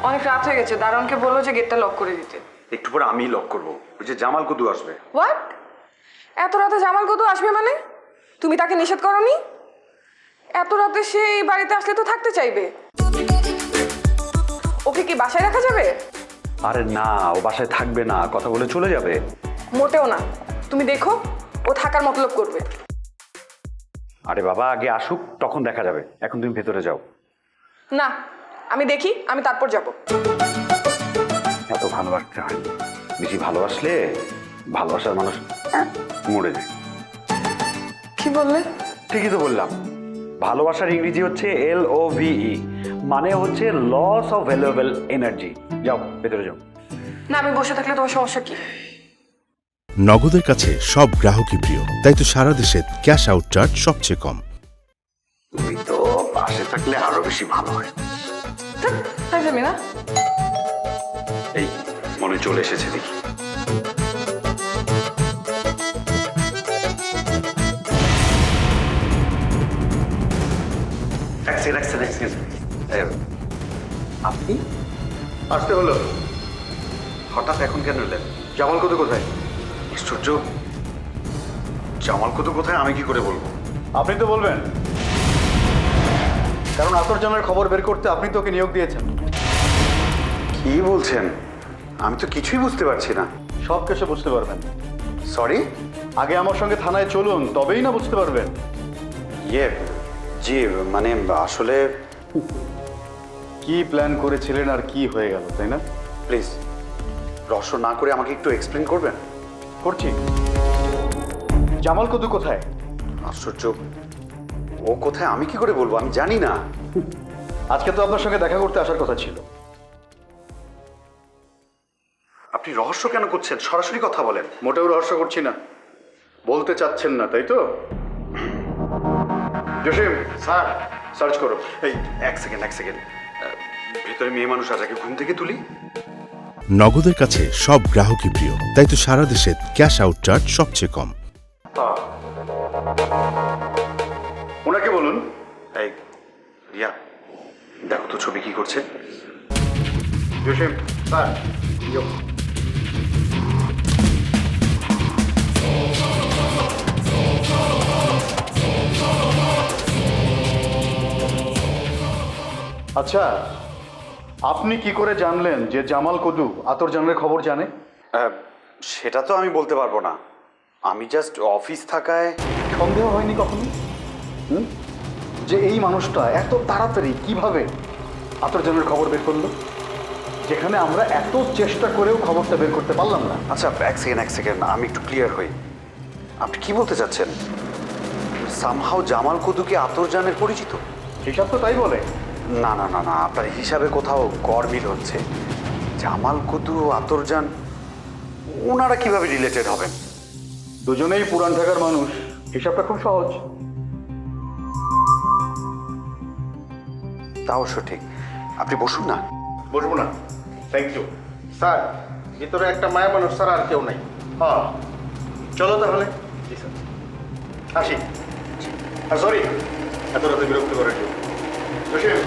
অনেক রাত হয়ে গেছে, দারোয়ানকে বললো যে গেটটা লক করে দিতে। একটু পরে আমি লক করবো, ওই যে জামাল কুদু আসবে। হোয়াট? এত রাতে জামাল কত আসবে মানে? তুমি তাকে নিষেধ করনি? এত রাতে সে এই বাড়িতে আসলে তো থাকতে চাইবে। ওকে কি বাসায় রাখা যাবে? আরে না, ও বাসায় থাকবে না, কথা বলে চলে যাবে। মোটেও না, তুমি দেখো ও থাকার মতলব করবে। আরে বাবা, আগে আসুক, তখন দেখা যাবে। এখন তুমি ভেতরে যাও। না, আমি দেখি, আমি তারপর যাব। এত ভালোবাসতে হয়, বেশি ভালোবাসলে ভালোবাসার মানুষ মরে যায়। কি বললে? ঠিকই তো বললাম। ভালোবাসার ইংরেজি হচ্ছে LOVE, মানে হচ্ছে লস অফ ভ্যালুয়েবল এনার্জি। যাও ভেতরে যাও। না, আমি বসে থাকলে তোমার সমস্যা কি? নগদের কাছে সব গ্রাহকই প্রিয়, তাই তো সারা দেশে ক্যাশ আউট চার্জ সবচেয়ে কম। তুমি তো পাশে থাকলে আরো বেশি ভালো হয়। যাবি না? এই মনে চলে এসেছে দেখি। আপনি আসতে হলো? হঠাৎ এখন কেন এলেন? জামাল কত কোথায়? আশ্চর্য, জামাল কুদু কোথায় আমি কি করে বলবো? আপনি তো বলবেন, কারণ আতরজানের খবর বের করতে আপনি তো ওকে নিয়োগ দিয়েছেন। কি বলছেন? আমি তো কিছুই বুঝতে পারছি না। সব কিছু বুঝতে পারবেন। সরি। আগে আমার সঙ্গে থানায় চলুন, তবেই না বুঝতে পারবেন। জি মানে আসলে কি প্ল্যান করেছিলেন আর কি হয়ে গেল, তাই না? প্লিজ রহস্য না করে আমাকে একটু এক্সপ্লেন করবেন? করছি। জামাল কদু কোথায়? আশ্চর্য, ও কোথায় আমি কি করে বলবো? আমি জানি না। আজকে তো আপনার সঙ্গে দেখা করতে আসার কথা ছিল। আপনি রহস্য কেন করছেন? সরাসরি কথা বলেন। মোটেও রহস্য করছি না। বলতে চাচ্ছেন না, তাই তো? জসিম স্যার, সার্চ করো। এই এক সেকেন্ড ভেতরে মেয়ে মানুষ আছে, ঘুম থেকে তুলি। নগদের কাছে সব গ্রাহকই প্রিয়, তাই তো সারা দেশে ক্যাশ আউট চার্জ সবচেয়ে কম। ওনাকে বলুন। এই রিয়া, দেখো তো ছবি কি করছে। জসিম স্যার, আচ্ছা, আপনি কি করে জানলেন যে জামাল কদু আতরজানের খবর জানে? সেটা তো আমি বলতে পারবো না। আমি জাস্ট অফিস থাকায়। সন্দেহ হয়নি কখনো যে এই মানুষটা এত তাড়াতাড়ি কিভাবে আতরজানের খবর বের করলো, যেখানে আমরা এত চেষ্টা করেও খবরটা বের করতে পারলাম না? আচ্ছা এক সেকেন্ড, আমি একটু ক্লিয়ার হই। আপনি কি বলতে চাচ্ছেন? সামহাও জামাল কুদুকে আতরজানের পরিচিত? হিসাব তো তাই বলে। না, আপনার হিসাবে কোথাও গড়মিল হচ্ছে। জামাল কুদু আতরজান ওনারা কিভাবে রিলেটেড হবেন? দুজনেই পুরান ঢাকার মানুষ, হিসাবটা খুব সহজ। তা অবশ্য ঠিক। আপনি বসুন না। বসবো না, থ্যাংক ইউ স্যার। ভিতরে একটা মায়া মানুষ স্যার, আর কেউ নাই। হ্যাঁ, চলো তাহলে। জি স্যার, আসি। আর সরি এত রাতে বিরক্ত করার জন্য। জসিম